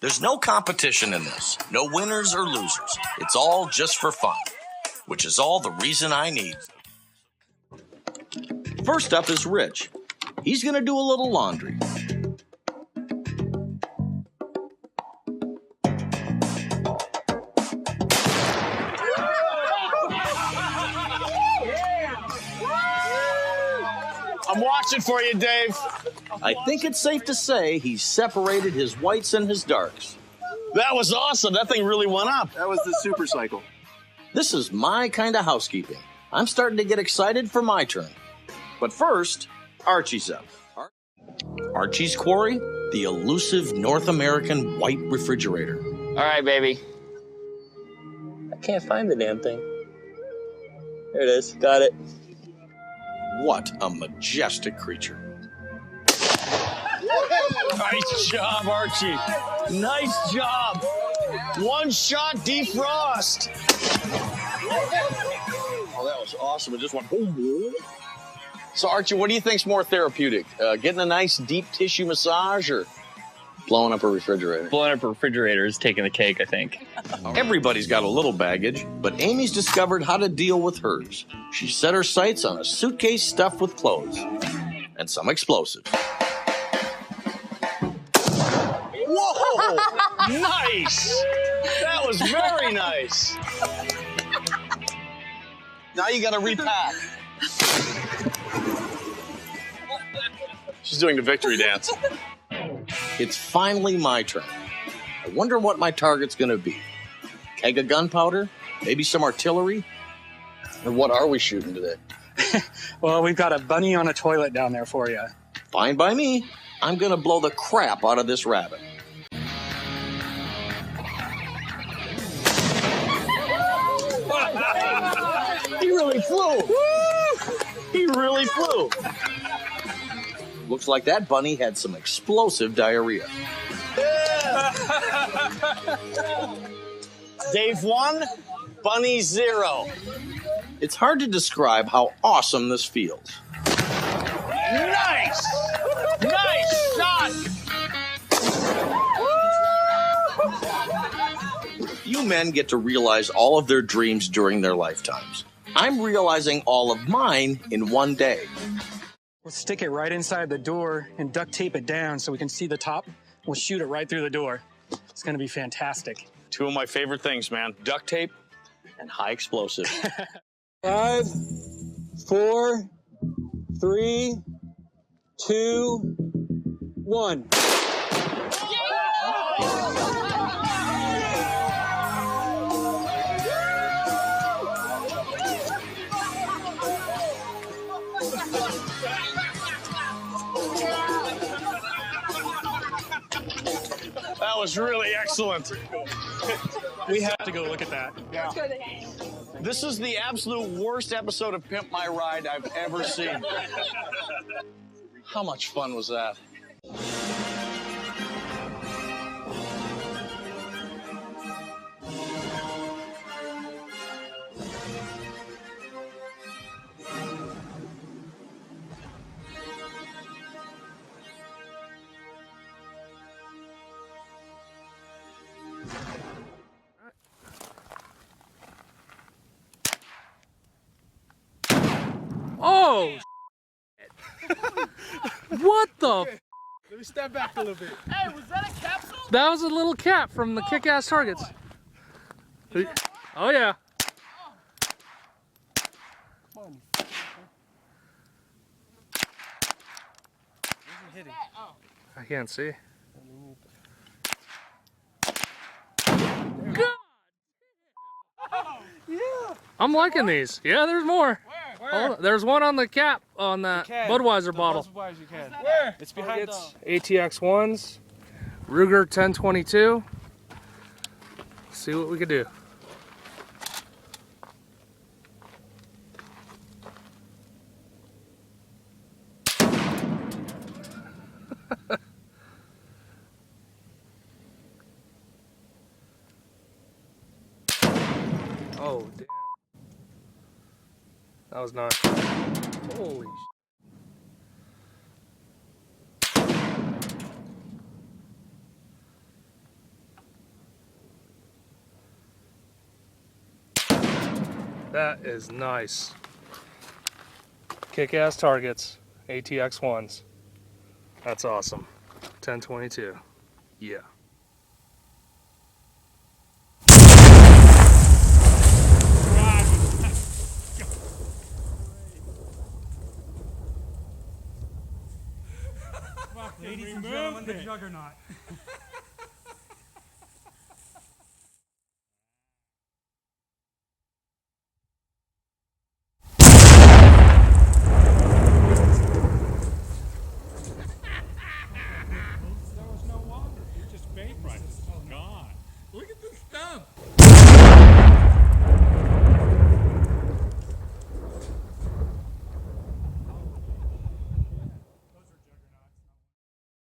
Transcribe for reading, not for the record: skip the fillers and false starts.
There's no competition in this, no winners or losers. It's all just for fun, which is all the reason I need. First up is Rich. He's going to do a little laundry. I'm watching for you, Dave. I think it's safe to say he's separated his whites and his darks. That was awesome. That thing really went up. That was the super cycle. This is my kind of housekeeping. I'm starting to get excited for my turn. But first, Archie's up. Archie's quarry, the elusive North American white refrigerator. All right, baby. I can't find the damn thing. There it is. Got it. What a majestic creature. Nice job, Archie. Nice job. One shot defrost. Oh, that was awesome. It just went boom. So, Archie, what do you think's more therapeutic? Getting a nice deep tissue massage or blowing up a refrigerator? Blowing up a refrigerator is taking the cake, I think. Everybody's got a little baggage, but Amy's discovered how to deal with hers. She set her sights on a suitcase stuffed with clothes and some explosives. Whoa! Nice! That was very nice. Now you got to repack. She's doing the victory dance. It's finally my turn. I wonder what my target's going to be. Keg of gunpowder? Maybe some artillery? Or what are we shooting today? Well, we've got a bunny on a toilet down there for you. Fine by me. I'm going to blow the crap out of this rabbit. He really flew. He really flew. Looks like that bunny had some explosive diarrhea. Dave 1, Bunny 0. It's hard to describe how awesome this feels. Nice! Nice shot! Few men get to realize all of their dreams during their lifetimes. I'm realizing all of mine in one day. We'll stick it right inside the door and duct tape it down so we can see the top. We'll shoot it right through the door. It's going to be fantastic. Two of my favorite things, man. Duct tape And high explosive. 5, 4, 3, 2, 1. That was really excellent. We have to go look at that. Yeah. This is the absolute worst episode of Pimp My Ride I've ever seen. How much fun was that? Oh, what the? Let me step back a little bit. Hey, was that a capsule? That was a little cap from the Kick-Ass Targets. Oh yeah. I can't see. God. I'm liking these. Yeah, there's more. Where? There's one on the cap on that Budweiser bottle. Where? It's behind ATX 1s, Ruger 1022. See what we can do. Oh, damn. That was nice. Holy sh**. That is nice. Kick-ass targets, ATX 1s. That's awesome. 1022. Yeah. Ladies and gentlemen, the juggernaut.